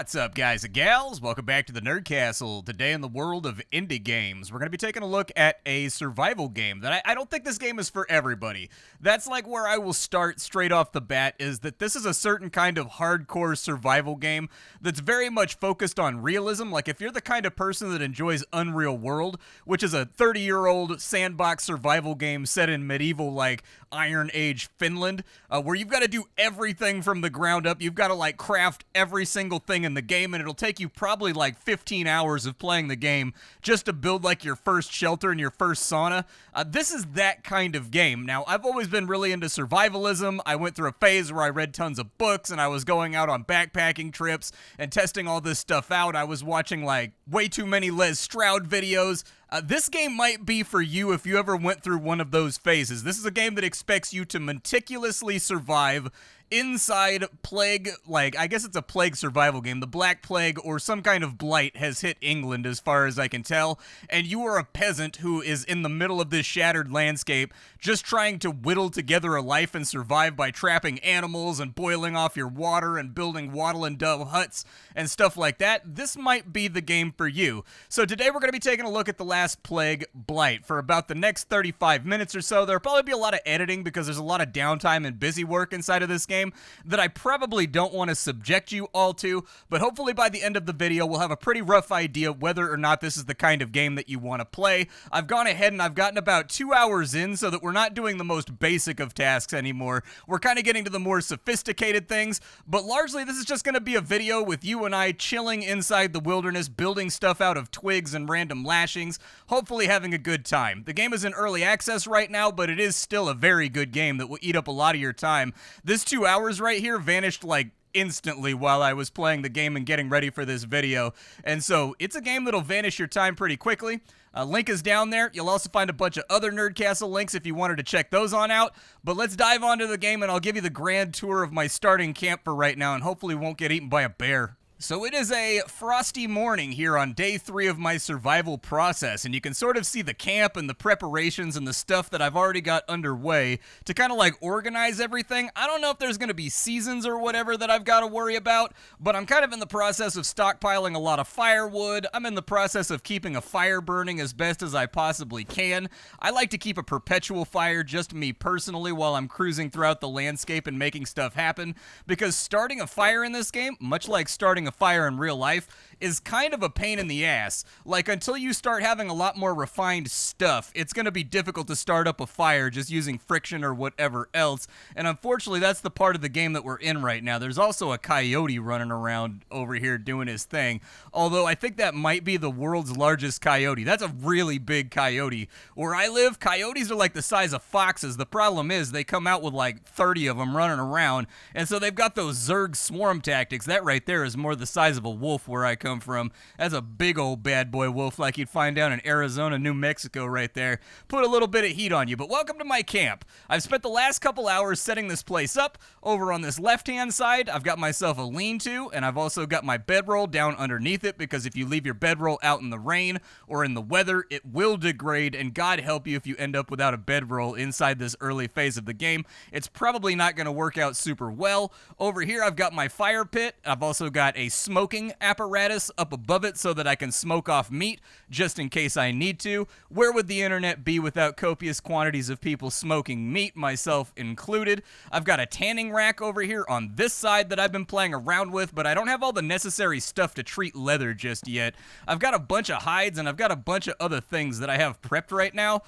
What's up, guys and gals? Welcome back to the Nerd Castle. Today in the world of indie games, we're going to be taking a look at a survival game that I don't think this game is for everybody. That's like where I will start straight off the bat, is that this is a certain kind of hardcore survival game that's very much focused on realism. Like if you're the kind of person that enjoys Unreal World, which is a 30-year-old sandbox survival game set in medieval, like, Iron Age Finland, where you've got to do everything from the ground up. You've got to, like, craft every single thing in the game, and it'll take you probably like 15 hours of playing the game just to build like your first shelter and your first sauna. This is that kind of game. Now, I've always been really into survivalism. I went through a phase where I read tons of books and I was going out on backpacking trips and testing all this stuff out. I was watching like way too many Les Stroud videos. This game might be for you if you ever went through one of those phases. This is a game that expects you to meticulously survive inside plague, like, I guess it's a plague survival game. The Black Plague or some kind of blight has hit England as far as I can tell, and you are a peasant who is in the middle of this shattered landscape just trying to whittle together a life and survive by trapping animals and boiling off your water and building wattle and dove huts and stuff like that. This might be the game for you. So today we're going to be taking a look at the last plague, Blight. For about the next 35 minutes or so, there'll probably be a lot of editing because there's a lot of downtime and busy work inside of this game that I probably don't want to subject you all to, but hopefully by the end of the video we'll have a pretty rough idea whether or not this is the kind of game that you want to play. I've gone ahead and I've gotten about 2 hours in so that we're not doing the most basic of tasks anymore. We're kind of getting to the more sophisticated things, but largely this is just going to be a video with you and I chilling inside the wilderness, building stuff out of twigs and random lashings, hopefully having a good time. The game is in early access right now, but it is still a very good game that will eat up a lot of your time. This 2 hours right here vanished like instantly while I was playing the game and getting ready for this video, and so it's a game that'll vanish your time pretty quickly. Link is down there. You'll also find a bunch of other Nerd Castle links if you wanted to check those on out, but let's dive onto the game and I'll give you the grand tour of my starting camp for right now and hopefully won't get eaten by a bear. So it is a frosty morning here on day 3 of my survival process, and you can sort of see the camp and the preparations and the stuff that I've already got underway to kind of like organize everything. I don't know if there's going to be seasons or whatever that I've got to worry about, but I'm kind of in the process of stockpiling a lot of firewood. I'm in the process of keeping a fire burning as best as I possibly can. I like to keep a perpetual fire, just me personally, while I'm cruising throughout the landscape and making stuff happen, because starting a fire in this game, much like starting a fire in real life, is kind of a pain in the ass. Like, until you start having a lot more refined stuff, it's going to be difficult to start up a fire just using friction or whatever else, and unfortunately that's the part of the game that we're in right now. There's also a coyote running around over here doing his thing, although I think that might be the world's largest coyote. That's a really big coyote. Where I live, coyotes are like the size of foxes. The problem is they come out with like 30 of them running around, and so they've got those Zerg swarm tactics. That right there is more the size of a wolf where I come from. That's a big old bad boy wolf like you'd find down in Arizona, New Mexico right there. Put a little bit of heat on you, but welcome to my camp. I've spent the last couple hours setting this place up. Over on this left-hand side, I've got myself a lean-to, and I've also got my bedroll down underneath it, because if you leave your bedroll out in the rain or in the weather, it will degrade, and God help you if you end up without a bedroll inside this early phase of the game. It's probably not going to work out super well. Over here, I've got my fire pit. I've also got a smoking apparatus up above it so that I can smoke off meat just in case I need to. Where would the internet be without copious quantities of people smoking meat, myself included? I've got a tanning rack over here on this side that I've been playing around with, but I don't have all the necessary stuff to treat leather just yet. I've got a bunch of hides and I've got a bunch of other things that I have prepped right now,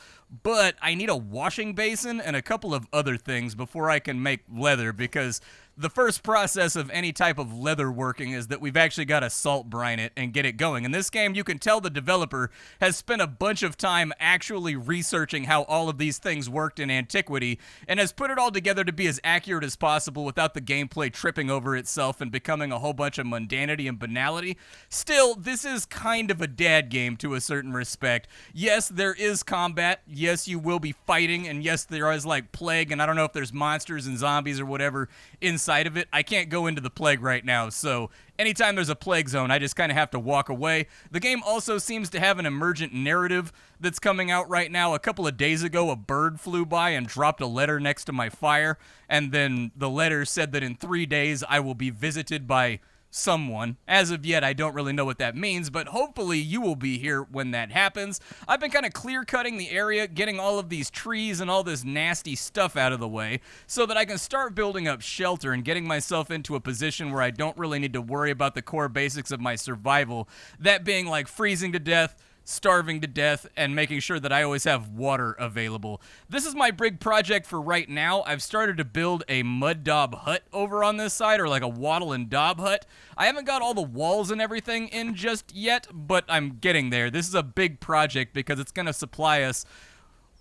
but I need a washing basin and a couple of other things before I can make leather, because the first process of any type of leather working is that we've actually got to salt brine it and get it going. In this game, you can tell the developer has spent a bunch of time actually researching how all of these things worked in antiquity and has put it all together to be as accurate as possible without the gameplay tripping over itself and becoming a whole bunch of mundanity and banality. Still, this is kind of a dad game to a certain respect. Yes, there is combat. Yes, you will be fighting, and yes, there is like plague, and I don't know if there's monsters and zombies or whatever inside of it. I can't go into the plague right now, so anytime there's a plague zone, I just kind of have to walk away. The game also seems to have an emergent narrative that's coming out right now. A couple of days ago, a bird flew by and dropped a letter next to my fire, and then the letter said that in 3 days I will be visited by someone. As of yet, I don't really know what that means, but hopefully you will be here when that happens. I've been kind of clear-cutting the area, getting all of these trees and all this nasty stuff out of the way so that I can start building up shelter and getting myself into a position where I don't really need to worry about the core basics of my survival, that being like freezing to death, starving to death, and making sure that I always have water available. This is my big project for right now. I've started to build a mud daub hut over on this side, or like a wattle and daub hut. I haven't got all the walls and everything in just yet, but I'm getting there. This is a big project because it's going to supply us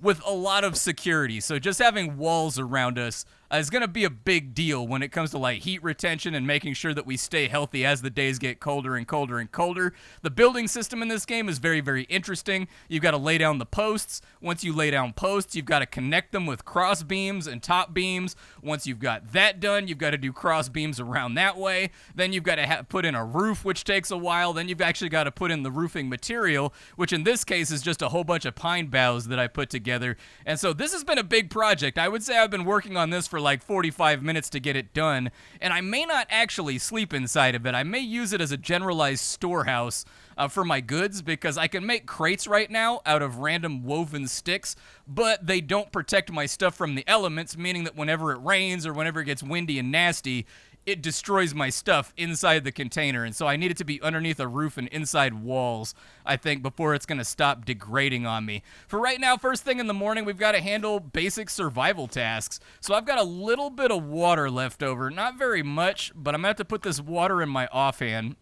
with a lot of security. So just having walls around us is going to be a big deal when it comes to like heat retention and making sure that we stay healthy as the days get colder and colder and colder. The building system in this game is very, very interesting. You've got to lay down the posts. Once you lay down posts, you've got to connect them with cross beams and top beams. Once you've got that done, you've got to do cross beams around that way. Then you've got to put in a roof, which takes a while. Then you've actually got to put in the roofing material, which in this case is just a whole bunch of pine boughs that I put together. And so this has been a big project. I would say I've been working on this for like 45 minutes to get it done, and I may not actually sleep inside of it. I may use it as a generalized storehouse for my goods, because I can make crates right now out of random woven sticks, but they don't protect my stuff from the elements, meaning that whenever it rains or whenever it gets windy and nasty, it destroys my stuff inside the container. And so I need it to be underneath a roof and inside walls, I think, before it's going to stop degrading on me. For right now, first thing in the morning, we've got to handle basic survival tasks. So I've got a little bit of water left over. Not very much, but I'm going to have to put this water in my offhand.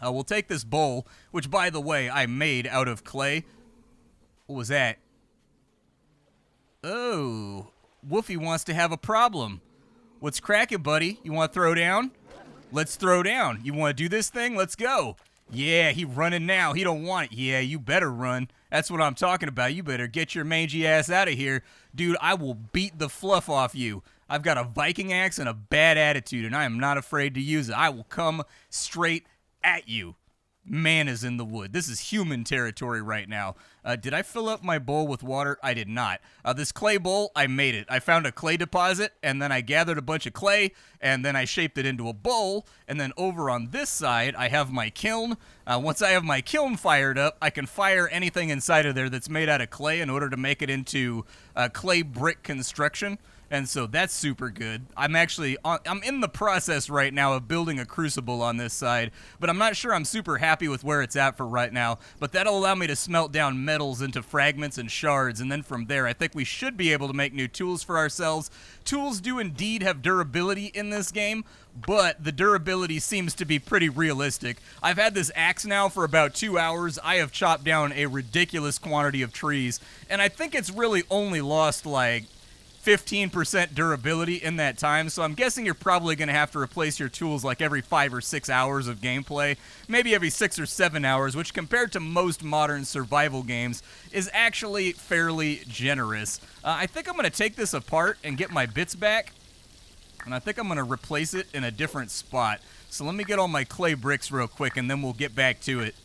We'll take this bowl, which, by the way, I made out of clay. What was that? Oh, Wolfie wants to have a problem. What's cracking, buddy? You want to throw down? Let's throw down. You want to do this thing? Let's go. Yeah, he running now. He don't want it. Yeah, you better run. That's what I'm talking about. You better get your mangy ass out of here. Dude, I will beat the fluff off you. I've got a Viking axe and a bad attitude, and I am not afraid to use it. I will come straight at you. Man is in the wood. This is human territory right now. Did I fill up my bowl with water? I did not. This clay bowl, I made it. I found a clay deposit, and then I gathered a bunch of clay, and then I shaped it into a bowl, and then over on this side, I have my kiln. Once I have my kiln fired up, I can fire anything inside of there that's made out of clay in order to make it into clay brick construction. And so that's super good. I'm in the process right now of building a crucible on this side, but I'm not sure I'm super happy with where it's at for right now. But that'll allow me to smelt down metals into fragments and shards, and then from there I think we should be able to make new tools for ourselves. Tools do indeed have durability in this game, but the durability seems to be pretty realistic. I've had this axe now for about 2 hours. I have chopped down a ridiculous quantity of trees, and I think it's really only lost like 15% durability in that time, so I'm guessing you're probably going to have to replace your tools like every 5 or 6 hours of gameplay, maybe every 6 or 7 hours, which compared to most modern survival games is actually fairly generous. I think I'm going to take this apart and get my bits back, and I think I'm going to replace it in a different spot. So let me get all my clay bricks real quick, and then we'll get back to it.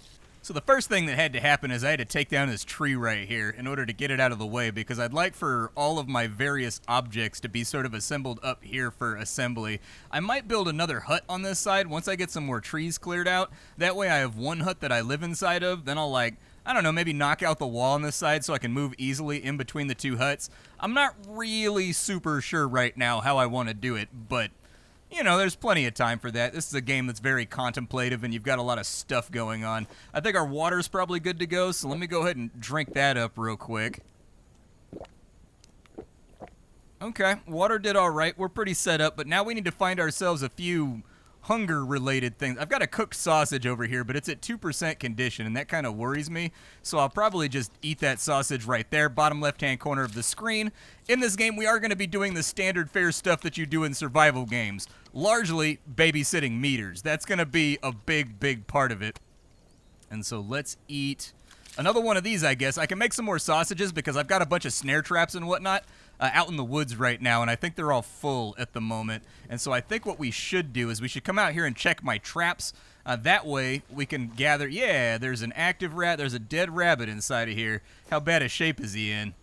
So the first thing that had to happen is I had to take down this tree right here in order to get it out of the way, because I'd like for all of my various objects to be sort of assembled up here for assembly. I might build another hut on this side once I get some more trees cleared out. That way I have one hut that I live inside of. Then I'll, I don't know, maybe knock out the wall on this side so I can move easily in between the two huts. I'm not really super sure right now how I want to do it, but you know, there's plenty of time for that. This is a game that's very contemplative, and you've got a lot of stuff going on. I think our water's probably good to go, so let me go ahead and drink that up real quick. Okay, water did all right. We're pretty set up, but now we need to find ourselves a few hunger-related things. I've got a cooked sausage over here, but it's at 2% condition, and that kind of worries me. So I'll probably just eat that sausage right there, bottom left-hand corner of the screen. In this game, we are going to be doing the standard fare stuff that you do in survival games. Largely babysitting meters. That's going to be a big, big part of it. And so let's eat another one of these, I guess. I can make some more sausages because I've got a bunch of snare traps and whatnot out in the woods right now, and I think they're all full at the moment. And so I think what we should do is we should come out here and check my traps. That way we can gather. Yeah, there's an active rat. There's a dead rabbit inside of here. How bad a shape is he in?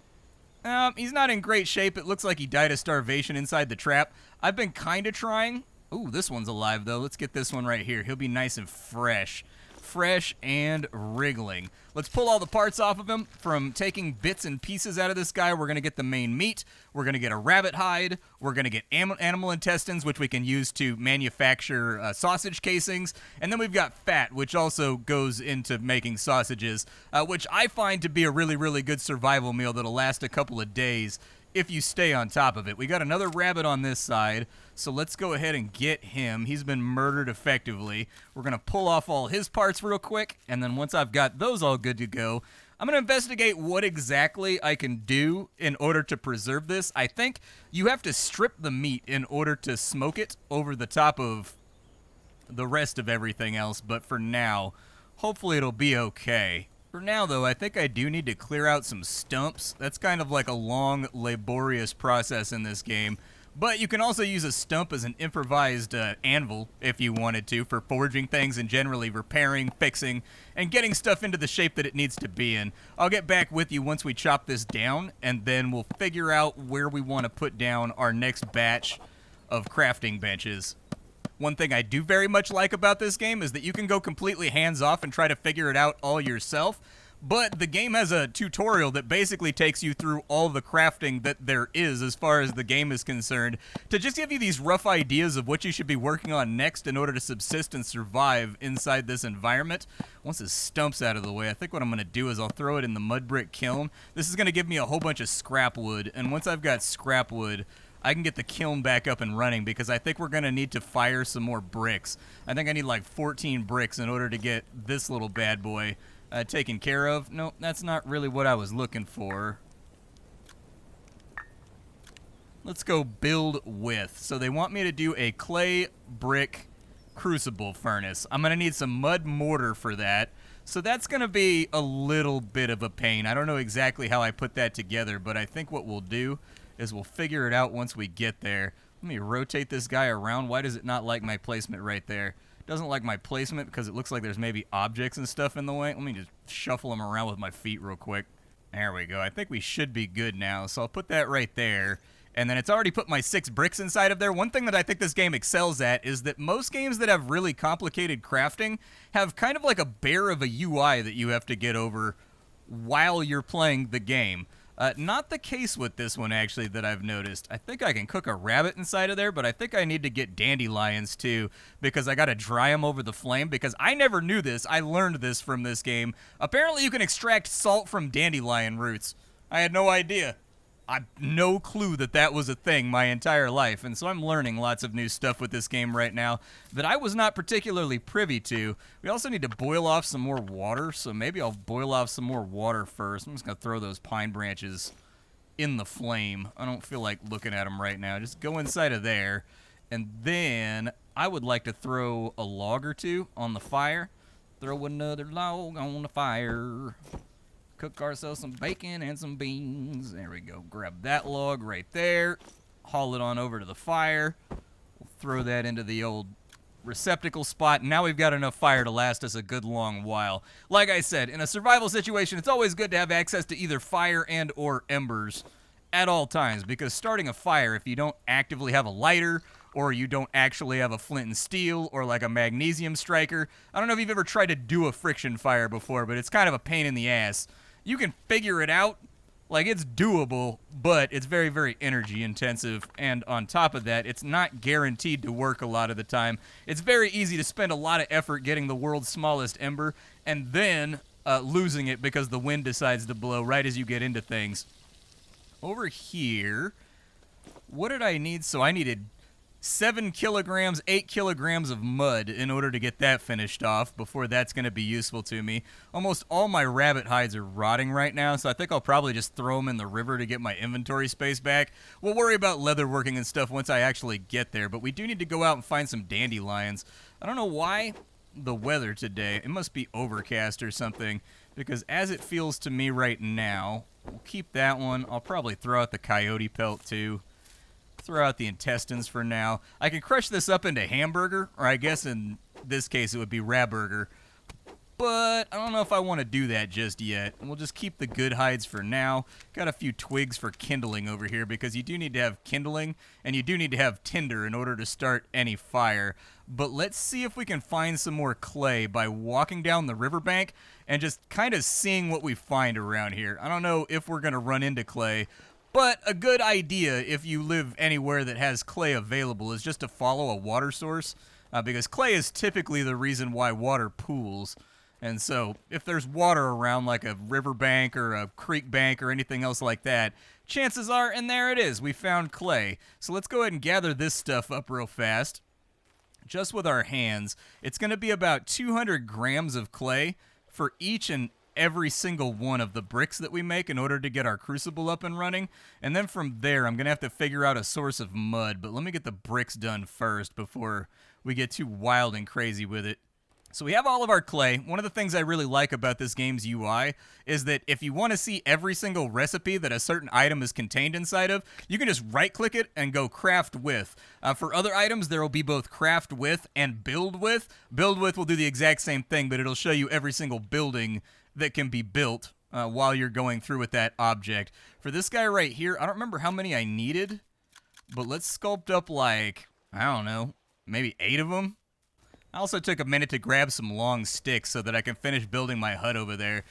He's not in great shape. It looks like he died of starvation inside the trap. I've been kind of trying Ooh, this one's alive, though. Let's get this one right here. He'll be nice and fresh. Fresh and wriggling. Let's pull all the parts off of him. From taking bits and pieces out of this guy, we're going to get the main meat. We're going to get a rabbit hide. We're going to get animal intestines, which we can use to manufacture sausage casings. And then we've got fat, which also goes into making sausages, which I find to be a really, really good survival meal that'll last a couple of days if you stay on top of it. We got another rabbit on this side, so let's go ahead and get him. He's been murdered effectively. We're going to pull off all his parts real quick, and then once I've got those all good to go, I'm going to investigate what exactly I can do in order to preserve this. I think you have to strip the meat in order to smoke it over the top of the rest of everything else, but for now, hopefully it'll be okay. For now, though, I think I do need to clear out some stumps. That's kind of like a long, laborious process in this game. But you can also use a stump as an improvised anvil, if you wanted to, for forging things and generally repairing, fixing, and getting stuff into the shape that it needs to be in. I'll get back with you once we chop this down, and then we'll figure out where we want to put down our next batch of crafting benches. One thing I do very much like about this game is that you can go completely hands-off and try to figure it out all yourself, but the game has a tutorial that basically takes you through all the crafting that there is as far as the game is concerned, to just give you these rough ideas of what you should be working on next in order to subsist and survive inside this environment. Once this stump's out of the way, I think what I'm going to do is I'll throw it in the mud brick kiln. This is going to give me a whole bunch of scrap wood, and once I've got scrap wood, I can get the kiln back up and running, because I think we're going to need to fire some more bricks. I think I need like 14 bricks in order to get this little bad boy taken care of. No, that's not really what I was looking for. Let's go build with. So they want me to do a clay brick crucible furnace. I'm going to need some mud mortar for that. So that's going to be a little bit of a pain. I don't know exactly how I put that together, but I think what we'll do is we'll figure it out once we get there. Let me rotate this guy around. Why does it not like my placement right there? It doesn't like my placement because it looks like there's maybe objects and stuff in the way. Let me just shuffle him around with my feet real quick. There we go. I think we should be good now. So I'll put that right there. And then it's already put my 6 bricks inside of there. One thing that I think this game excels at is that most games that have really complicated crafting have kind of like a bear of a UI that you have to get over while you're playing the game. Not the case with this one, actually, that I've noticed. I think I can cook a rabbit inside of there, but I think I need to get dandelions, too, because I got to dry them over the flame, because I never knew this. I learned this from this game. Apparently, you can extract salt from dandelion roots. I had no idea. I've no clue that that was a thing my entire life, and so I'm learning lots of new stuff with this game right now that I was not particularly privy to. We also need to boil off some more water, so maybe I'll boil off some more water first. I'm just going to throw those pine branches in the flame. I don't feel like looking at them right now. Just go inside of there, and then I would like to throw a log or two on the fire. Throw another log on the fire. Cook ourselves some bacon and some beans. There we go. Grab that log right there. Haul it on over to the fire. We'll throw that into the old receptacle spot. Now we've got enough fire to last us a good long while. Like I said, in a survival situation, it's always good to have access to either fire and or embers at all times, because starting a fire, if you don't actively have a lighter, or you don't actually have a flint and steel, or like a magnesium striker, I don't know if you've ever tried to do a friction fire before, but it's kind of a pain in the ass. You can figure it out, like it's doable, but it's very, very energy intensive, and on top of that, it's not guaranteed to work a lot of the time. It's very easy to spend a lot of effort getting the world's smallest ember, and then losing it because the wind decides to blow right as you get into things. Over here, what did I need? So I needed 7 kilograms, 8 kilograms of mud in order to get that finished off before that's going to be useful to me. Almost all my rabbit hides are rotting right now, so I think I'll probably just throw them in the river to get my inventory space back. We'll worry about leatherworking and stuff once I actually get there, but we do need to go out and find some dandelions. I don't know why the weather today, it must be overcast or something, because as it feels to me right now, we'll keep that one. I'll probably throw out the coyote pelt too. Throw out the intestines for now. I can crush this up into hamburger, or I guess in this case it would be rabburger. but I don't know if I want to do that just yet. We'll just keep the good hides for now. Got a few twigs for kindling over here because you do need to have kindling and you do need to have tinder in order to start any fire. But let's see if we can find some more clay by walking down the riverbank and just kind of seeing what we find around here. I don't know if we're going to run into clay, but a good idea if you live anywhere that has clay available is just to follow a water source because clay is typically the reason why water pools. And so if there's water around like a riverbank or a creek bank or anything else like that, chances are, and there it is, we found clay. So let's go ahead and gather this stuff up real fast. Just with our hands, it's going to be about 200 grams of clay for each and every single one of the bricks that we make in order to get our crucible up and running. And then from there, I'm going to have to figure out a source of mud. But let me get the bricks done first before we get too wild and crazy with it. So we have all of our clay. One of the things I really like about this game's UI is that if you want to see every single recipe that a certain item is contained inside of, you can just right-click it and go craft with. For other items, there will be both craft with and build with. Build with will do the exact same thing, but it'll show you every single building that can be built while you're going through with that object. For this guy right here, I don't remember how many I needed, but let's sculpt up like, I don't know, maybe 8 of them. I also took a minute to grab some long sticks so that I can finish building my hut over there,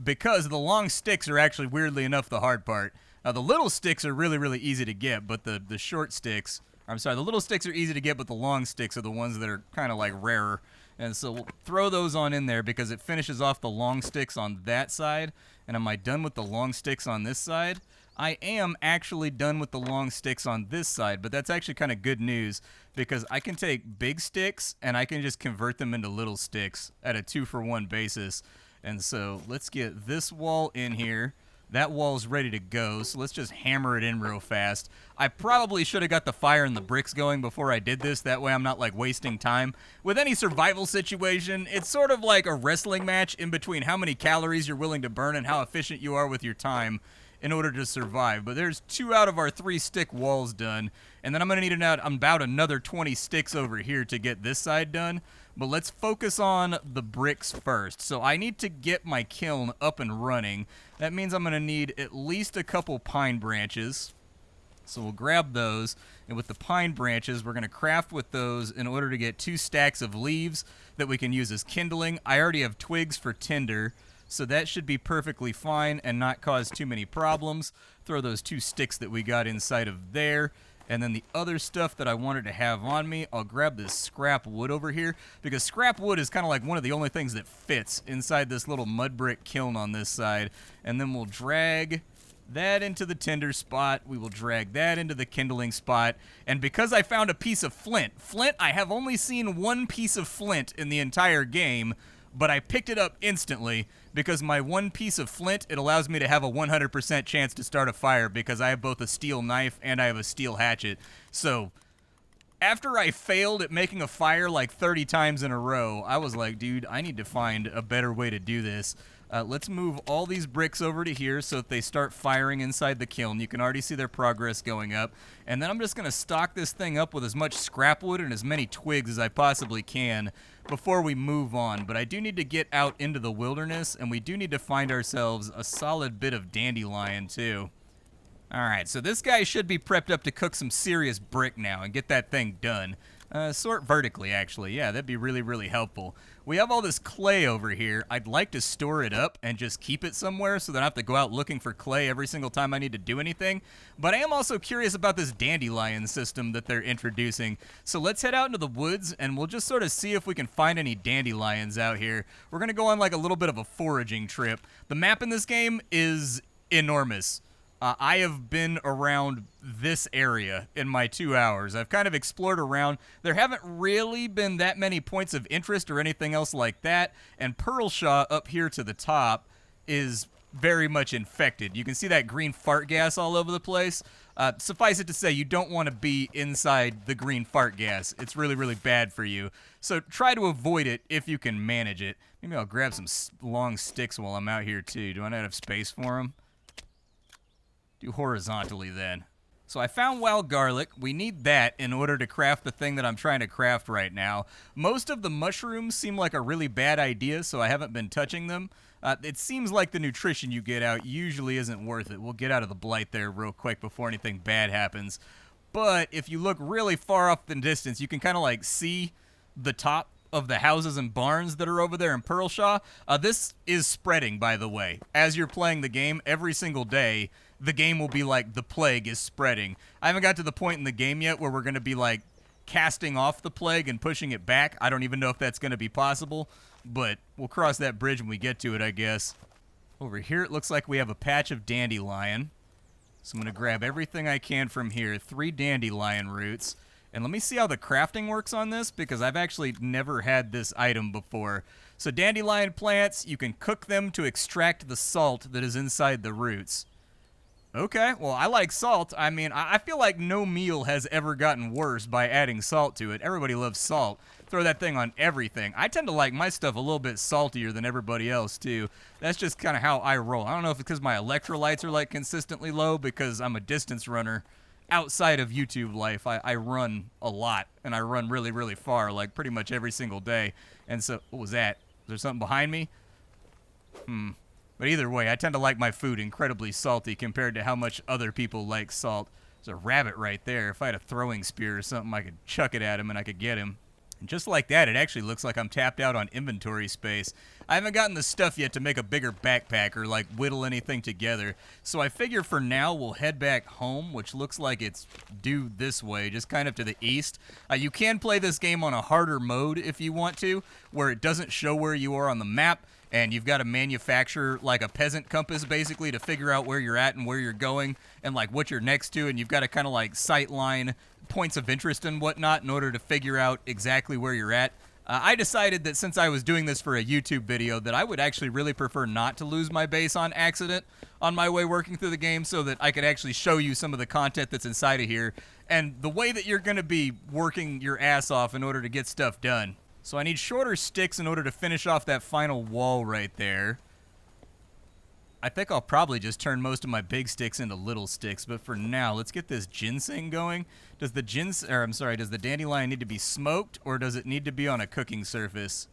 because the long sticks are actually, weirdly enough, the hard part. The little sticks are really, really easy to get, but the short sticks, I'm sorry, the little sticks are easy to get, but the long sticks are the ones that are kind of like rarer. And so we'll throw those on in there because it finishes off the long sticks on that side. And am I done with the long sticks on this side? I am actually done with the long sticks on this side, but that's actually kind of good news because I can take big sticks and I can just convert them into little sticks at a 2-for-1 basis. And so let's get this wall in here. That wall's ready to go, so let's just hammer it in real fast. I probably should have got the fire and the bricks going before I did this. That way I'm not, like, wasting time. With any survival situation, it's sort of like a wrestling match in between how many calories you're willing to burn and how efficient you are with your time in order to survive. But there's 2 out of our 3 stick walls done, and then I'm going to need about another 20 sticks over here to get this side done. But let's focus on the bricks first. So I need to get my kiln up and running. That means I'm going to need at least a couple pine branches. So we'll grab those, and with the pine branches, we're going to craft with those in order to get 2 stacks of leaves that we can use as kindling. I already have twigs for tinder, so that should be perfectly fine and not cause too many problems. Throw those 2 sticks that we got inside of there. And then the other stuff that I wanted to have on me, I'll grab this scrap wood over here, because scrap wood is kind of like one of the only things that fits inside this little mud brick kiln on this side. And then we'll drag that into the tinder spot. We will drag that into the kindling spot. And because I found a piece of flint, I have only seen 1 piece of flint in the entire game, but I picked it up instantly because my 1 piece of flint, it allows me to have a 100% chance to start a fire because I have both a steel knife and I have a steel hatchet. So after I failed at making a fire like 30 times in a row, I was like, dude, I need to find a better way to do this. Let's move all these bricks over to here so that they start firing inside the kiln. You can already see their progress going up. And then I'm just going to stock this thing up with as much scrap wood and as many twigs as I possibly can before we move on. But I do need to get out into the wilderness, and we do need to find ourselves a solid bit of dandelion too. Alright, so this guy should be prepped up to cook some serious brick now and get that thing done. Sort vertically, actually. Yeah, that'd be really, really helpful. We have all this clay over here. I'd like to store it up and just keep it somewhere so that I don't have to go out looking for clay every single time I need to do anything. But I am also curious about this dandelion system that they're introducing. So let's head out into the woods and we'll just sort of see if we can find any dandelions out here. We're going to go on like a little bit of a foraging trip. The map in this game is enormous. I have been around this area in my 2 hours. I've kind of explored around. There haven't really been that many points of interest or anything else like that. And Pearlshaw up here to the top is very much infected. You can see that green fart gas all over the place. Suffice it to say, you don't want to be inside the green fart gas. It's really, really bad for you. So try to avoid it if you can manage it. Maybe I'll grab some long sticks while I'm out here too. Do I not have space for them? Do horizontally then. So I found wild garlic. We need that in order to craft the thing that I'm trying to craft right now. Most of the mushrooms seem like a really bad idea, so I haven't been touching them. It seems like the nutrition you get out usually isn't worth it. We'll get out of the blight there real quick before anything bad happens. But if you look really far off the distance, you can kind of like see the top of the houses and barns that are over there in Pearlshaw. This is spreading, by the way. As you're playing the game, every single day, the game will be like the plague is spreading. I haven't got to the point in the game yet where we're going to be like casting off the plague and pushing it back. I don't even know if that's going to be possible, but we'll cross that bridge when we get to it, I guess. Over here, it looks like we have a patch of dandelion. So I'm going to grab everything I can from here. 3 dandelion roots. And let me see how the crafting works on this, because I've actually never had this item before. So dandelion plants, you can cook them to extract the salt that is inside the roots. Okay, well, I like salt. I mean, I feel like no meal has ever gotten worse by adding salt to it. Everybody loves salt. Throw that thing on everything. I tend to like my stuff a little bit saltier than everybody else, too. That's just kind of how I roll. I don't know if it's because my electrolytes are, like, consistently low because I'm a distance runner. Outside of YouTube life, I run a lot, and I run really, really far, like pretty much every single day. And so, what was that? Is there something behind me? But either way, I tend to like my food incredibly salty compared to how much other people like salt. There's a rabbit right there. If I had a throwing spear or something, I could chuck it at him and I could get him. And just like that, it actually looks like I'm tapped out on inventory space. I haven't gotten the stuff yet to make a bigger backpack or like whittle anything together. So I figure for now we'll head back home, which looks like it's due this way, just kind of to the east. You can play this game on a harder mode if you want to, where it doesn't show where you are on the map. And you've got to manufacture like a peasant compass basically to figure out where you're at and where you're going and like what you're next to. And you've got to kind of like sightline points of interest and whatnot in order to figure out exactly where you're at. I decided that since I was doing this for a YouTube video that I would actually really prefer not to lose my base on accident on my way working through the game so that I could actually show you some of the content that's inside of here and the way that you're going to be working your ass off in order to get stuff done. So I need shorter sticks in order to finish off that final wall right there. I think I'll probably just turn most of my big sticks into little sticks, but for now, let's get this ginseng going. Does the does the dandelion need to be smoked, or does it need to be on a cooking surface?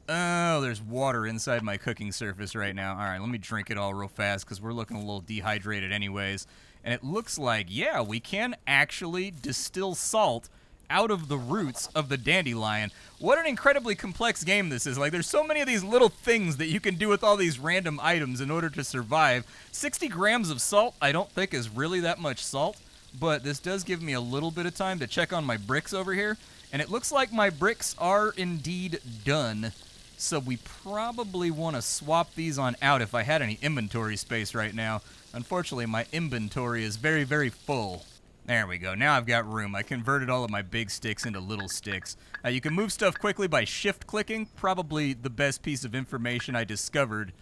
Oh, there's water inside my cooking surface right now. All right, let me drink it all real fast, because we're looking a little dehydrated anyways. And it looks like, yeah, we can actually distill salt out of the roots of the dandelion. What an incredibly complex game this is. Like, there's so many of these little things that you can do with all these random items in order to survive. 60 grams of salt I don't think is really that much salt, but this does give me a little bit of time to check on my bricks over here, and it looks like my bricks are indeed done. So we probably want to swap these on out if I had any inventory space right now. Unfortunately, my inventory is very, very full. There we go. Now I've got room. I converted all of my big sticks into little sticks. You can move stuff quickly by shift-clicking. Probably the best piece of information I discovered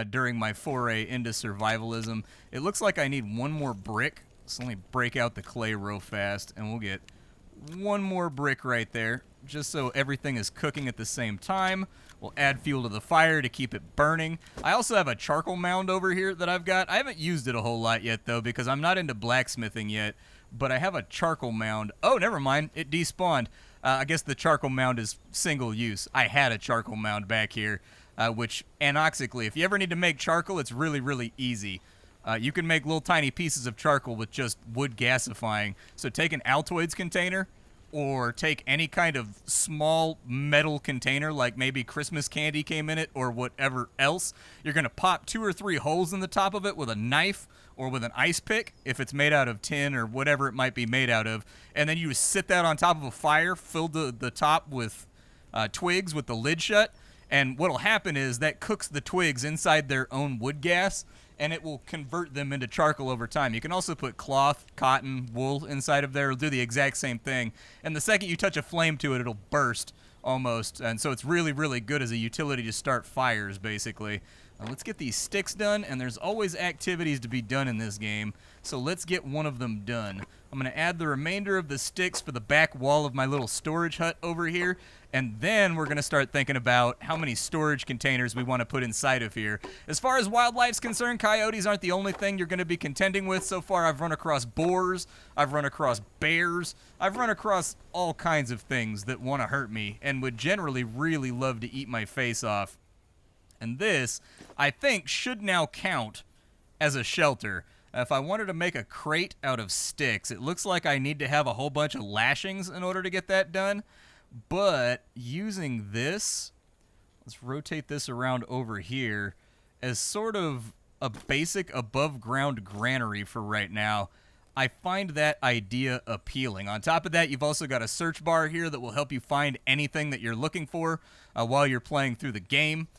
during my foray into survivalism. It looks like I need one more brick. So let me break out the clay real fast, and we'll get one more brick right there, just so everything is cooking at the same time. We'll add fuel to the fire to keep it burning. I also have a charcoal mound over here that I've got. I haven't used it a whole lot yet, though, because I'm not into blacksmithing yet. But I have a charcoal mound. Oh, never mind. It despawned. I guess the charcoal mound is single use. I had a charcoal mound back here, which anoxically, if you ever need to make charcoal, it's really, really easy. You can make little tiny pieces of charcoal with just wood gasifying. So take an Altoids container, or take any kind of small metal container, like maybe Christmas candy came in it or whatever else. You're going to pop 2 or 3 holes in the top of it with a knife or with an ice pick, if it's made out of tin or whatever it might be made out of. And then you sit that on top of a fire, fill the top with twigs with the lid shut. And what'll happen is that cooks the twigs inside their own wood gas, and it will convert them into charcoal over time. You can also put cloth, cotton, wool inside of there. It'll do the exact same thing. And the second you touch a flame to it, it'll burst almost. And so it's really, really good as a utility to start fires, basically. Let's get these sticks done, and there's always activities to be done in this game, so let's get one of them done. I'm going to add the remainder of the sticks for the back wall of my little storage hut over here, and then we're going to start thinking about how many storage containers we want to put inside of here. As far as wildlife's concerned, coyotes aren't the only thing you're going to be contending with. So far, I've run across boars, I've run across bears, I've run across all kinds of things that want to hurt me and would generally really love to eat my face off. And this, I think, should now count as a shelter. If I wanted to make a crate out of sticks, it looks like I need to have a whole bunch of lashings in order to get that done. But using this, let's rotate this around over here as sort of a basic above-ground granary for right now. I find that idea appealing. On top of that, you've also got a search bar here that will help you find anything that you're looking for while you're playing through the game.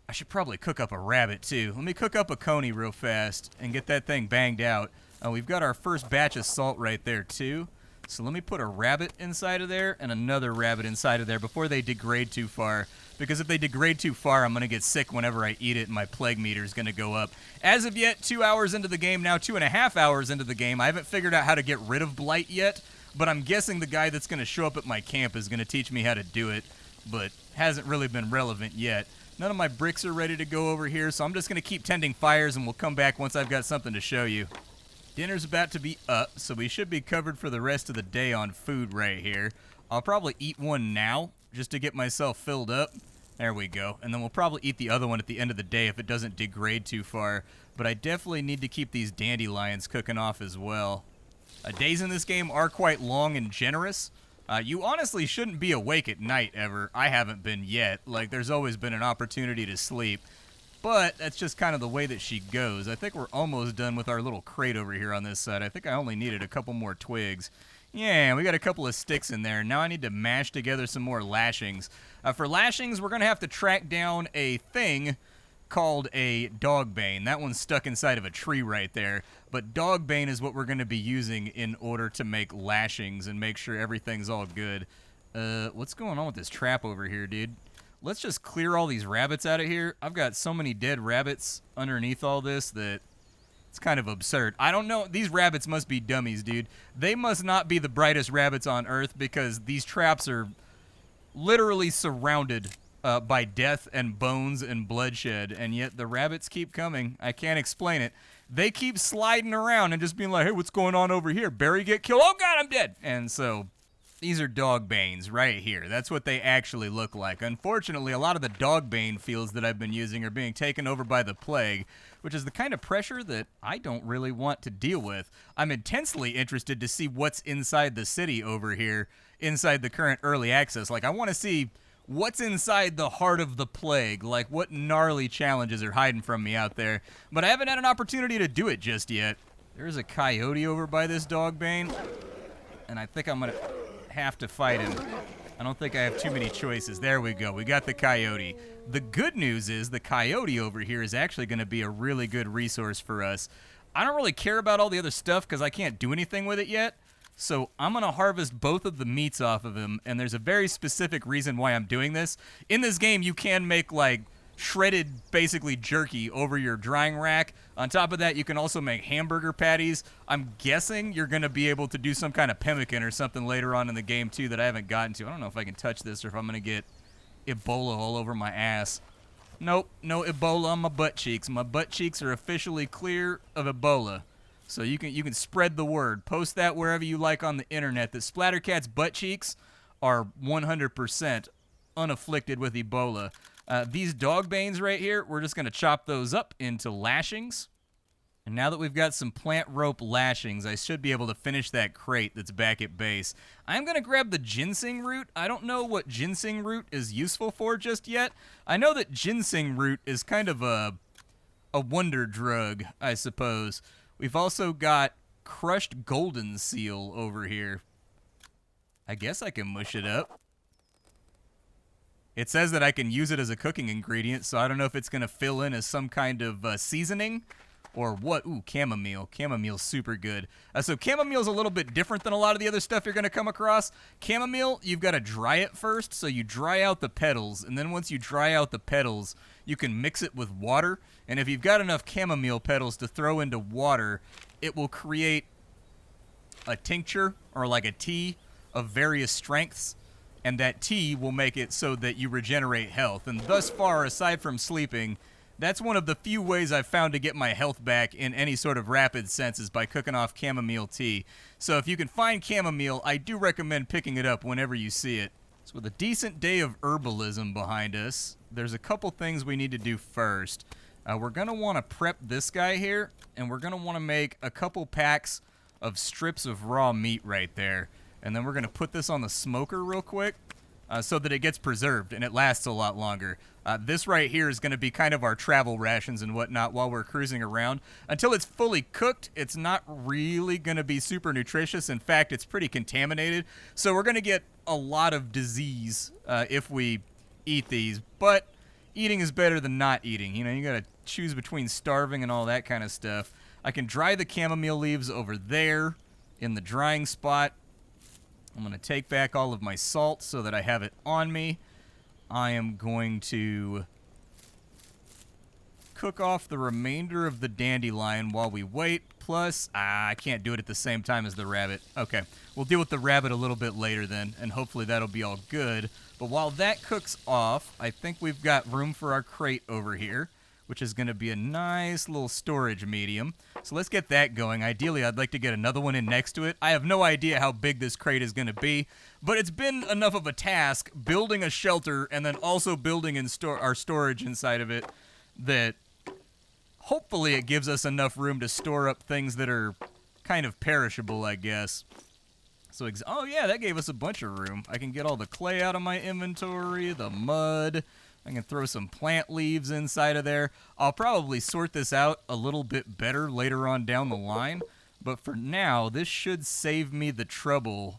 I should probably cook up a rabbit, too. Let me cook up a coney real fast and get that thing banged out. We've got our first batch of salt right there, too. So let me put a rabbit inside of there and another rabbit inside of there before they degrade too far. Because if they degrade too far, I'm going to get sick whenever I eat it, and my plague meter is going to go up. As of yet, 2 hours into the game, now 2.5 hours into the game, I haven't figured out how to get rid of Blight yet. But I'm guessing the guy that's going to show up at my camp is going to teach me how to do it. But hasn't really been relevant yet. None of my bricks are ready to go over here, so I'm just going to keep tending fires, and we'll come back once I've got something to show you. Dinner's about to be up, so we should be covered for the rest of the day on food right here. I'll probably eat one now, just to get myself filled up. There we go. And then we'll probably eat the other one at the end of the day if it doesn't degrade too far. But I definitely need to keep these dandelions cooking off as well. Days in this game are quite long and generous. You honestly shouldn't be awake at night ever. I haven't been yet. Like, there's always been an opportunity to sleep. But that's just kind of the way that she goes. I think we're almost done with our little crate over here on this side. I think I only needed a couple more twigs. Yeah, we got a couple of sticks in there. Now I need to mash together some more lashings. For lashings, we're going to have to track down a thing called a dogbane. That one's stuck inside of a tree right there. But dogbane is what we're going to be using in order to make lashings and make sure everything's all good. What's going on with this trap over here, dude? Let's just clear all these rabbits out of here. I've got so many dead rabbits underneath all this that it's kind of absurd. I don't know. These rabbits must be dummies, dude. They must not be the brightest rabbits on Earth because these traps are literally surrounded by death and bones and bloodshed, and yet the rabbits keep coming. I can't explain it. They keep sliding around and just being like, hey, what's going on over here? Barry get killed? Oh, God, I'm dead. And so these are dogbanes right here. That's what they actually look like. Unfortunately, a lot of the dogbane fields that I've been using are being taken over by the plague, which is the kind of pressure that I don't really want to deal with. I'm intensely interested to see what's inside the city over here, inside the current early access. Like, I want to see what's inside the heart of the plague, like what gnarly challenges are hiding from me out there. But I haven't had an opportunity to do it just yet. There's a coyote over by this dogbane, and I think I'm going to have to fight him. I don't think I have too many choices. There we go. We got the coyote. The good news is the coyote over here is actually going to be a really good resource for us. I don't really care about all the other stuff because I can't do anything with it yet. So I'm going to harvest both of the meats off of him, and there's a very specific reason why I'm doing this. In this game, you can make, like, shredded, basically, jerky over your drying rack. On top of that, you can also make hamburger patties. I'm guessing you're going to be able to do some kind of pemmican or something later on in the game, too, that I haven't gotten to. I don't know if I can touch this or if I'm going to get Ebola all over my ass. Nope, no Ebola on my butt cheeks. My butt cheeks are officially clear of Ebola. So you can spread the word. Post that wherever you like on the internet that Splattercat's butt cheeks are 100% unafflicted with Ebola. These dogbanes right here, we're just going to chop those up into lashings. And now that we've got some plant rope lashings, I should be able to finish that crate that's back at base. I'm going to grab the ginseng root. I don't know what ginseng root is useful for just yet. I know that ginseng root is kind of a wonder drug, I suppose. We've also got crushed golden seal over here. I guess I can mush it up. It says that I can use it as a cooking ingredient, so I don't know if it's going to fill in as some kind of seasoning or what. Ooh, chamomile. Chamomile's super good. So chamomile's a little bit different than a lot of the other stuff you're going to come across. Chamomile, you've got to dry it first, so you dry out the petals, and then once you dry out the petals, you can mix it with water, and if you've got enough chamomile petals to throw into water, it will create a tincture or like a tea of various strengths, and that tea will make it so that you regenerate health. And thus far, aside from sleeping, that's one of the few ways I've found to get my health back in any sort of rapid sense is by cooking off chamomile tea. So if you can find chamomile, I do recommend picking it up whenever you see it. So with a decent day of herbalism behind us, there's a couple things we need to do first. We're going to want to prep this guy here, and we're going to want to make a couple packs of strips of raw meat right there. And then we're going to put this on the smoker real quick so that it gets preserved and it lasts a lot longer. This right here is going to be kind of our travel rations and whatnot while we're cruising around. Until it's fully cooked, it's not really going to be super nutritious. In fact, it's pretty contaminated. So we're going to get a lot of disease if we eat these. But eating is better than not eating. You know, you got to choose between starving and all that kind of stuff. I can dry the chamomile leaves over there in the drying spot. I'm going to take back all of my salt so that I have it on me. I am going to cook off the remainder of the dandelion while we wait. Plus, I can't do it at the same time as the rabbit. Okay, we'll deal with the rabbit a little bit later then, and hopefully that'll be all good. But while that cooks off, I think we've got room for our crate over here, which is going to be a nice little storage medium. So let's get that going. Ideally, I'd like to get another one in next to it. I have no idea how big this crate is going to be, but it's been enough of a task building a shelter and then also building in our storage inside of it that hopefully it gives us enough room to store up things that are kind of perishable, I guess. So, oh yeah, that gave us a bunch of room. I can get all the clay out of my inventory, the mud. I can throw some plant leaves inside of there. I'll probably sort this out a little bit better later on down the line. But for now, this should save me the trouble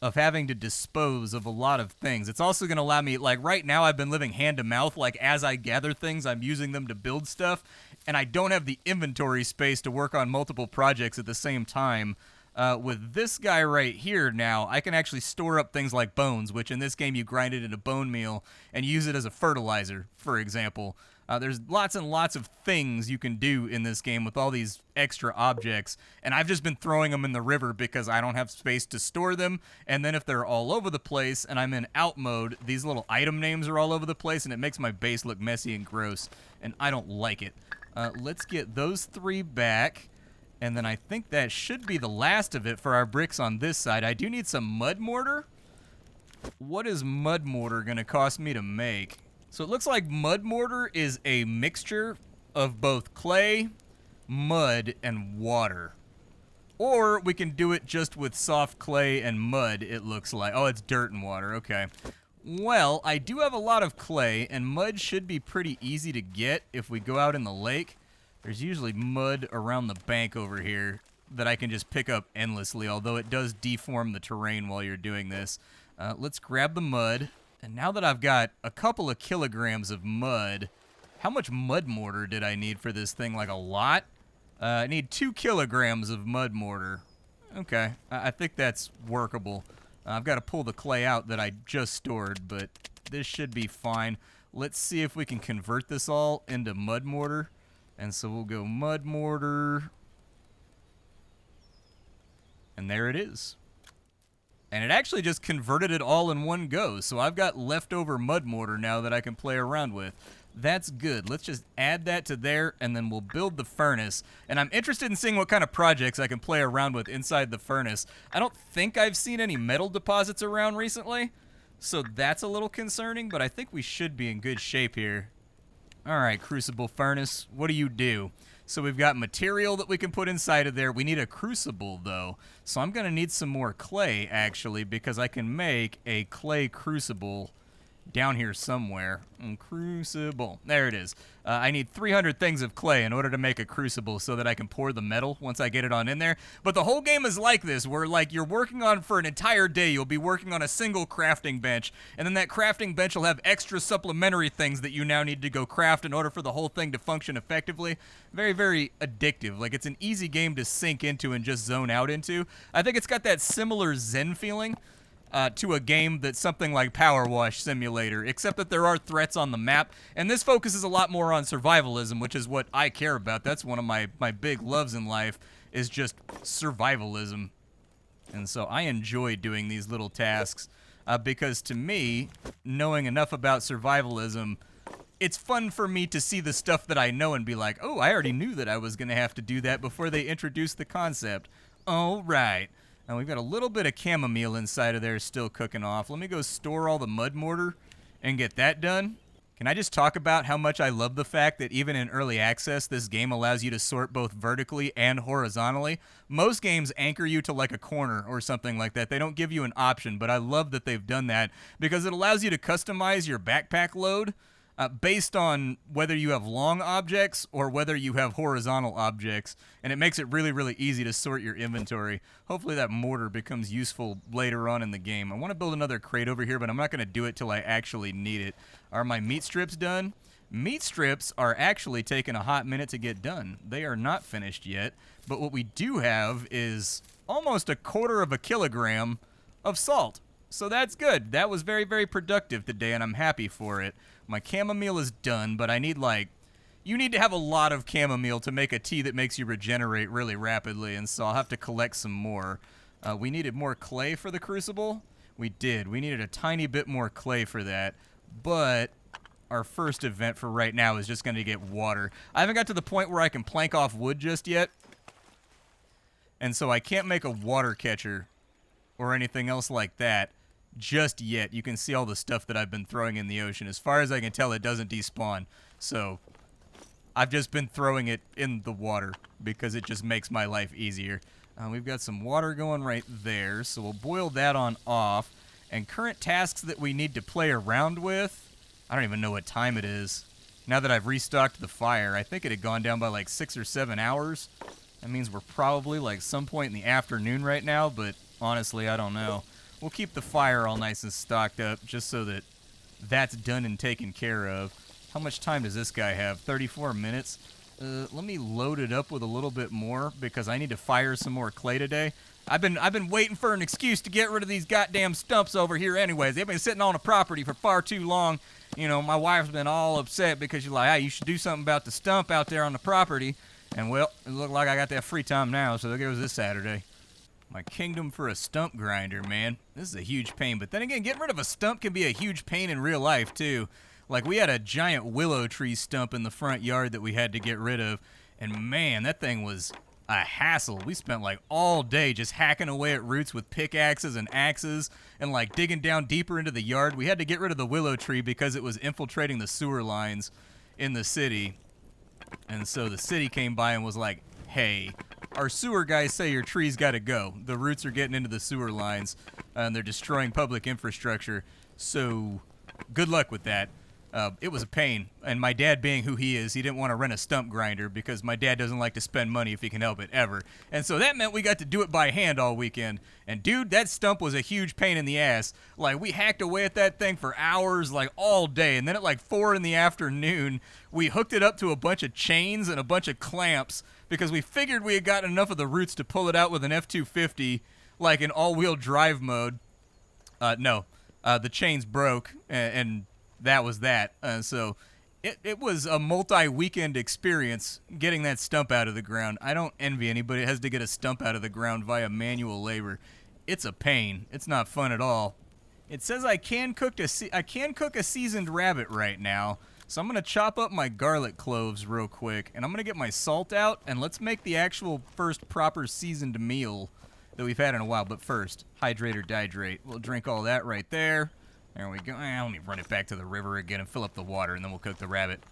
of having to dispose of a lot of things. It's also going to allow me, like right now I've been living hand to mouth. Like as I gather things, I'm using them to build stuff. And I don't have the inventory space to work on multiple projects at the same time. With this guy right here now, I can actually store up things like bones, which in this game you grind it into bone meal and use it as a fertilizer, for example. There's lots and lots of things you can do in this game with all these extra objects, and I've just been throwing them in the river because I don't have space to store them, and then if they're all over the place and I'm in out mode, these little item names are all over the place, and it makes my base look messy and gross, and I don't like it. Let's get those 3 back. And then I think that should be the last of it for our bricks on this side. I do need some mud mortar. What is mud mortar going to cost me to make? So it looks like mud mortar is a mixture of both clay, mud, and water. Or we can do it just with soft clay and mud, it looks like. Oh, it's dirt and water. Okay. Well, I do have a lot of clay, and mud should be pretty easy to get if we go out in the lake. There's usually mud around the bank over here that I can just pick up endlessly, although it does deform the terrain while you're doing this. Let's grab the mud. And now that I've got a couple of kilograms of mud, how much mud mortar did I need for this thing? Like a lot? I need 2 kilograms of mud mortar. Okay, I think that's workable. I've got to pull the clay out that I just stored, but this should be fine. Let's see if we can convert this all into mud mortar. And so we'll go mud mortar. And there it is. And it actually just converted it all in one go. So I've got leftover mud mortar now that I can play around with. That's good. Let's just add that to there, and then we'll build the furnace. And I'm interested in seeing what kind of projects I can play around with inside the furnace. I don't think I've seen any metal deposits around recently, so that's a little concerning, but I think we should be in good shape here. All right, Crucible Furnace, what do you do? So we've got material that we can put inside of there. We need a crucible, though. So I'm going to need some more clay, actually, because I can make a clay crucible down here somewhere. Crucible. There it is. I need 300 things of clay in order to make a crucible so that I can pour the metal once I get it on in there. But the whole game is like this, where like you're working on for an entire day. You'll be working on a single crafting bench, and then that crafting bench will have extra supplementary things that you now need to go craft in order for the whole thing to function effectively. Very, very addictive. Like, it's an easy game to sink into and just zone out into. I think it's got that similar Zen feeling. to a game that's something like Power Wash Simulator, except that there are threats on the map, and this focuses a lot more on survivalism, which is what I care about. That's one of my big loves in life, is just survivalism. And so I enjoy doing these little tasks because to me, knowing enough about survivalism, it's fun for me to see the stuff that I know and be like, oh, I already knew that I was going to have to do that before they introduced the concept. All right. Now we've got a little bit of chamomile inside of there still cooking off. Let me go store all the mud mortar and get that done. Can I just talk about how much I love the fact that even in early access, this game allows you to sort both vertically and horizontally? Most games anchor you to like a corner or something like that. They don't give you an option, but I love that they've done that because it allows you to customize your backpack load based on whether you have long objects or whether you have horizontal objects, and it makes it really, really easy to sort your inventory. Hopefully that mortar becomes useful later on in the game. I want to build another crate over here, but I'm not going to do it till I actually need it. Are my meat strips done? Meat strips are actually taking a hot minute to get done. They are not finished yet, but what we do have is almost 1/4 kilogram of salt. So that's good. That was very, very productive today, and I'm happy for it. My chamomile is done, but I need, like, you need to have a lot of chamomile to make a tea that makes you regenerate really rapidly, and so I'll have to collect some more. We needed more clay for the crucible. We did. We needed a tiny bit more clay for that, but our first event for right now is just going to get water. I haven't got to the point where I can plank off wood just yet, and so I can't make a water catcher or anything else like that just yet. You can see all the stuff that I've been throwing in the ocean. As far as I can tell, it doesn't despawn. So I've just been throwing it in the water because it just makes my life easier. We've got some water going right there, so we'll boil that on off. And current tasks that we need to play around with, I don't even know what time it is. Now that I've restocked the fire, I think it had gone down by like 6 or 7 hours. That means we're probably like some point in the afternoon right now, but honestly, I don't know. We'll keep the fire all nice and stocked up just so that that's done and taken care of. How much time does this guy have? 34 minutes? Let me load it up with a little bit more because I need to fire some more clay today. I've been waiting for an excuse to get rid of these goddamn stumps over here anyways. They've been sitting on the property for far too long. You know, my wife's been all upset because she's like, hey, you should do something about the stump out there on the property. And, well, it looked like I got that free time now, so there goes this Saturday. My kingdom for a stump grinder, man. This is a huge pain. But then again, getting rid of a stump can be a huge pain in real life, too. Like, we had a giant willow tree stump in the front yard that we had to get rid of. And, man, that thing was a hassle. We spent, like, all day just hacking away at roots with pickaxes and axes and, like, digging down deeper into the yard. We had to get rid of the willow tree because it was infiltrating the sewer lines in the city. And so the city came by and was like, hey, our sewer guys say your tree's got to go. The roots are getting into the sewer lines, and they're destroying public infrastructure. So good luck with that. It was a pain. And my dad, being who he is, he didn't want to rent a stump grinder because my dad doesn't like to spend money if he can help it, ever. And so that meant we got to do it by hand all weekend. And, dude, that stump was a huge pain in the ass. Like, we hacked away at that thing for hours, like, all day. And then at, like, 4 in the afternoon, we hooked it up to a bunch of chains and a bunch of clamps because we figured we had gotten enough of the roots to pull it out with an F-250, like, in all-wheel drive mode. No. The chains broke, and that was that. So it was a multi-weekend experience getting that stump out of the ground. I don't envy anybody that has to get a stump out of the ground via manual labor. It's a pain. It's not fun at all. It says I can cook a seasoned rabbit right now. So I'm going to chop up my garlic cloves real quick, and I'm going to get my salt out, and let's make the actual first proper seasoned meal that we've had in a while. But first, hydrate or dihydrate. We'll drink all that right there. There we go. Let me run it back to the river again and fill up the water, and then we'll cook the rabbit.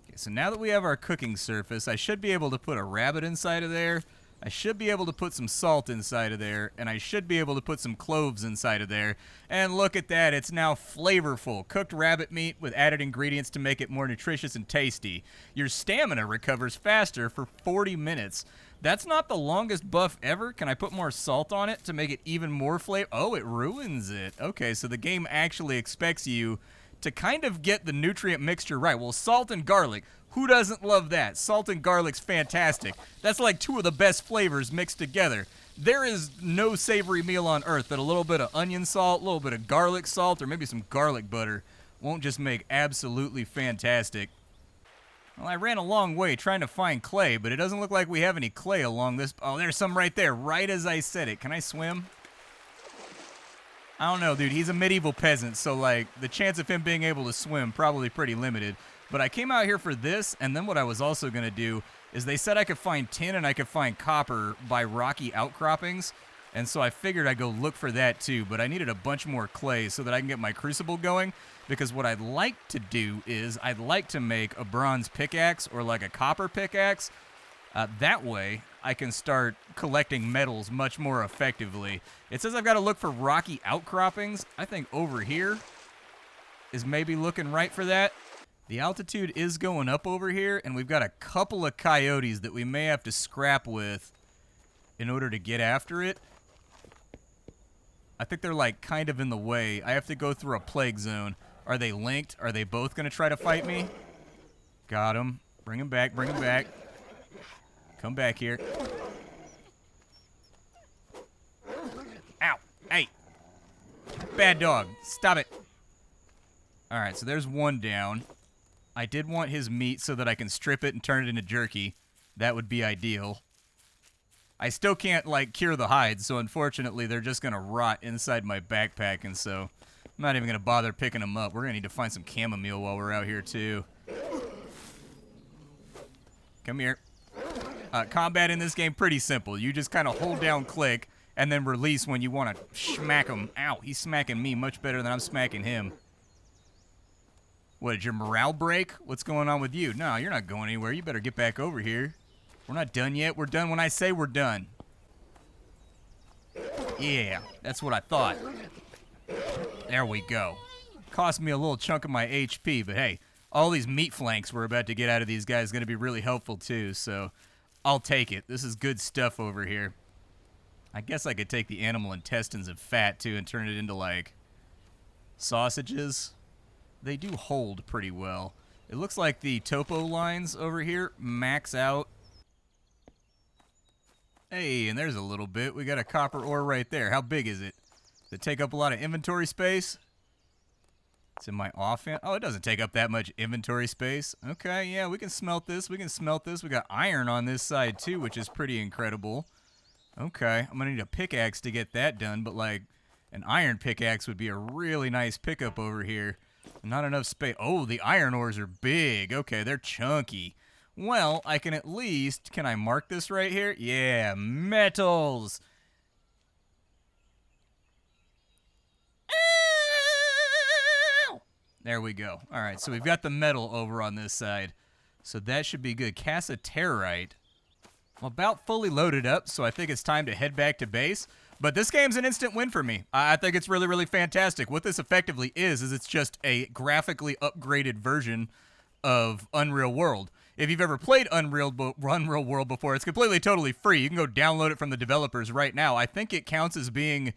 Okay, so now that we have our cooking surface, I should be able to put a rabbit inside of there. I should be able to put some salt inside of there, and I should be able to put some cloves inside of there. And look at that. It's now flavorful. Cooked rabbit meat with added ingredients to make it more nutritious and tasty. Your stamina recovers faster for 40 minutes. That's not the longest buff ever. Can I put more salt on it to make it even more flavor? Oh, it ruins it. Okay, so the game actually expects you to kind of get the nutrient mixture right. Well, salt and garlic. Who doesn't love that? Salt and garlic's fantastic. That's like 2 of the best flavors mixed together. There is no savory meal on earth that a little bit of onion salt, a little bit of garlic salt, or maybe some garlic butter won't just make absolutely fantastic. Well, I ran a long way trying to find clay, but it doesn't look like we have any clay along this. Oh, there's some right there, right as I said it. Can I swim? I don't know, dude. He's a medieval peasant, so, like, the chance of him being able to swim probably pretty limited. But I came out here for this, and then what I was also going to do is they said I could find tin and I could find copper by rocky outcroppings. And so I figured I'd go look for that too, but I needed a bunch more clay so that I can get my crucible going, because what I'd like to do is I'd like to make a bronze pickaxe or like a copper pickaxe. That way I can start collecting metals much more effectively. It says I've got to look for rocky outcroppings. I think over here is maybe looking right for that. The altitude is going up over here, and we've got a couple of coyotes that we may have to scrap with in order to get after it. I think they're, like, kind of in the way. I have to go through a plague zone. Are they linked? Are they both going to try to fight me? Got him. Bring him back. Bring him back. Come back here. Ow. Hey. Bad dog. Stop it. All right, so there's one down. I did want his meat so that I can strip it and turn it into jerky. That would be ideal. I still can't, like, cure the hides, so unfortunately they're just going to rot inside my backpack, and so I'm not even going to bother picking them up. We're going to need to find some chamomile while we're out here, too. Come here. Combat in this game, pretty simple. You just kind of hold down click and then release when you want to smack him. Ow, he's smacking me much better than I'm smacking him. What, did your morale break? What's going on with you? No, you're not going anywhere. You better get back over here. We're not done yet. We're done when I say we're done. Yeah, that's what I thought. There we go. Cost me a little chunk of my HP, but hey, all these meat flanks we're about to get out of these guys is going to be really helpful too, so I'll take it. This is good stuff over here. I guess I could take the animal intestines and fat too and turn it into, like, sausages. They do hold pretty well. It looks like the topo lines over here max out. Hey, and there's a little bit. We got a copper ore right there. How big is it? Does it take up a lot of inventory space? It's in my offhand. Oh, it doesn't take up that much inventory space. Okay, yeah, we can smelt this. We can smelt this. We got iron on this side too, which is pretty incredible. Okay, I'm gonna need a pickaxe to get that done, but, like, an iron pickaxe would be a really nice pickup over here. Not enough space. Oh, the iron ores are big. Okay, they're chunky. Well, I can at least... Can I mark this right here? Yeah, metals. Ow! There we go. All right, so we've got the metal over on this side. So that should be good. Cassaterite. I'm about fully loaded up, so I think it's time to head back to base. But this game's an instant win for me. I think it's really, really fantastic. What this effectively is it's just a graphically upgraded version of Unreal World. If you've ever played Unreal World before, it's completely, totally free. You can go download it from the developers right now. I think it counts as being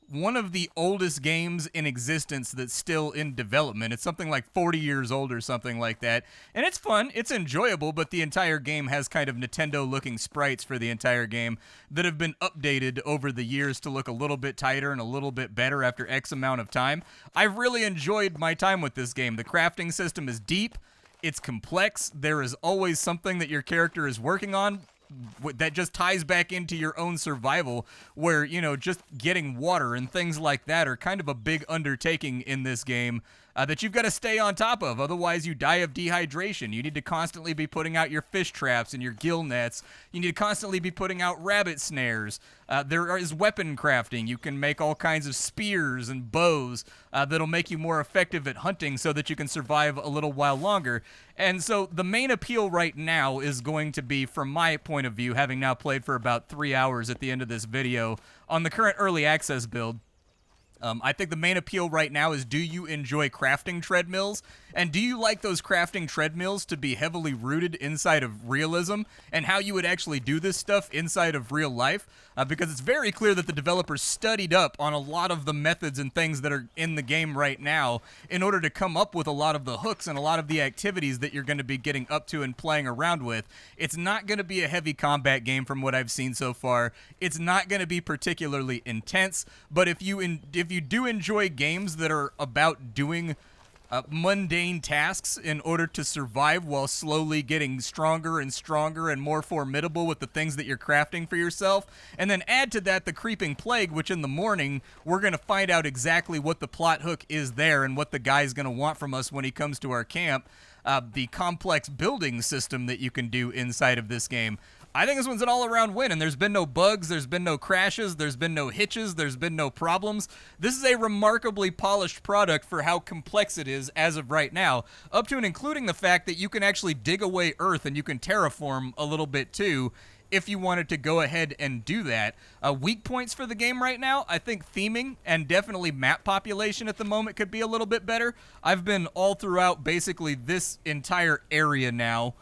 one of the oldest games in existence that's still in development. It's something like 40 years old or something like that. And it's fun, it's enjoyable, but the entire game has kind of Nintendo-looking sprites for the entire game that have been updated over the years to look a little bit tighter and a little bit better after X amount of time. I've really enjoyed my time with this game. The crafting system is deep, it's complex, there is always something that your character is working on that just ties back into your own survival, where, you know, just getting water and things like that are kind of a big undertaking in this game that you've got to stay on top of. Otherwise, you die of dehydration. You need to constantly be putting out your fish traps and your gill nets. You need to constantly be putting out rabbit snares. There is weapon crafting. You can make all kinds of spears and bows that'll make you more effective at hunting so that you can survive a little while longer. And so the main appeal right now is going to be, from my point of view, having now played for about 3 hours at the end of this video on the current early access build, I think the main appeal right now is, do you enjoy crafting treadmills? And do you like those crafting treadmills to be heavily rooted inside of realism and how you would actually do this stuff inside of real life? Because it's very clear that the developers studied up on a lot of the methods and things that are in the game right now in order to come up with a lot of the hooks and a lot of the activities that you're going to be getting up to and playing around with. It's not going to be a heavy combat game from what I've seen so far. It's not going to be particularly intense, but if you do enjoy games that are about doing mundane tasks in order to survive while slowly getting stronger and stronger and more formidable with the things that you're crafting for yourself, and then add to that the creeping plague, which in the morning we're going to find out exactly what the plot hook is there and what the guy's going to want from us when he comes to our camp, the complex building system that you can do inside of this game. I think this one's an all-around win, and there's been no bugs, there's been no crashes, there's been no hitches, there's been no problems. This is a remarkably polished product for how complex it is as of right now, up to and including the fact that you can actually dig away Earth and you can terraform a little bit too, if you wanted to go ahead and do that. Weak points for the game right now, I think theming and definitely map population at the moment could be a little bit better. I've been all throughout basically this entire area now,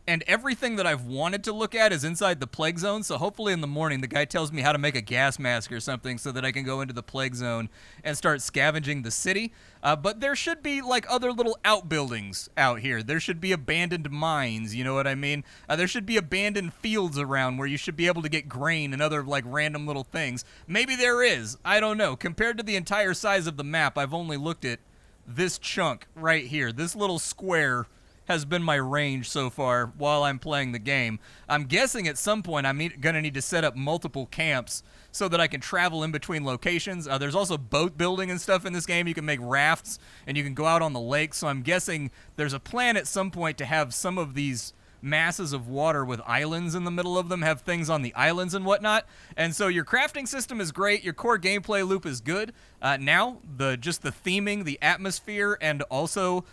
and everything that I've wanted to look at is inside the plague zone, so hopefully in the morning the guy tells me how to make a gas mask or something so that I can go into the plague zone and start scavenging the city. But there should be like other little outbuildings out here. There should be abandoned mines, you know what I mean? There should be abandoned fields around where you should be able to get grain and other like random little things. Maybe there is, I don't know. Compared to the entire size of the map, I've only looked at this chunk right here, this little square has been my range so far while I'm playing the game. I'm guessing at some point I'm going to need to set up multiple camps so that I can travel in between locations. There's also boat building and stuff in this game. You can make rafts and you can go out on the lake, so I'm guessing there's a plan at some point to have some of these masses of water with islands in the middle of them, have things on the islands and whatnot. And so your crafting system is great, your core gameplay loop is good. Now, just the theming, the atmosphere, and also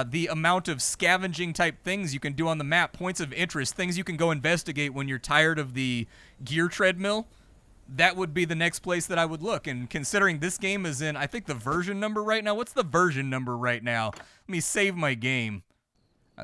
the amount of scavenging type things you can do on the map, points of interest, things you can go investigate when you're tired of the gear treadmill, that would be the next place that I would look. And considering this game is in, I think, the version number right now. What's the version number right now? Let me save my game.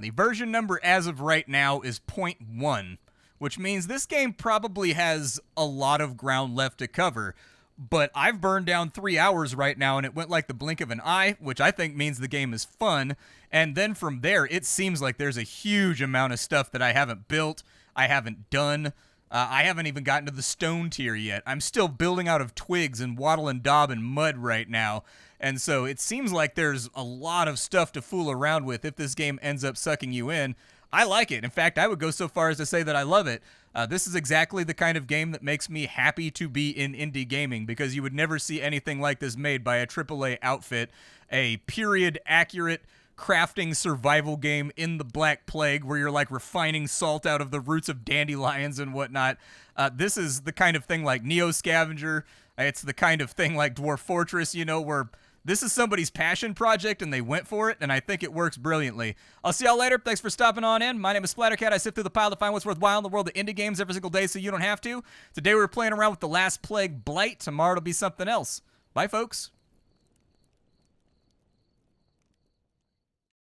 The version number as of right now is 0.1, which means this game probably has a lot of ground left to cover. But I've burned down 3 hours right now, and it went like the blink of an eye, which I think means the game is fun. And then from there, it seems like there's a huge amount of stuff that I haven't built, I haven't done. I haven't even gotten to the stone tier yet. I'm still building out of twigs and wattle and daub and mud right now. And so it seems like there's a lot of stuff to fool around with if this game ends up sucking you in. I like it. In fact, I would go so far as to say that I love it. This is exactly the kind of game that makes me happy to be in indie gaming, because you would never see anything like this made by a AAA outfit, a period-accurate crafting survival game in the Black Plague where you're like refining salt out of the roots of dandelions and whatnot. This is the kind of thing like Neo Scavenger. It's the kind of thing like Dwarf Fortress, you know, where this is somebody's passion project and they went for it, and I think it works brilliantly. I'll see y'all later. Thanks for stopping on in. My name is Splattercat. I sift through the pile to find what's worthwhile in the world of indie games every single day so you don't have to. Today we were playing around with the last Plague, Blight. Tomorrow it'll be something else. Bye, folks.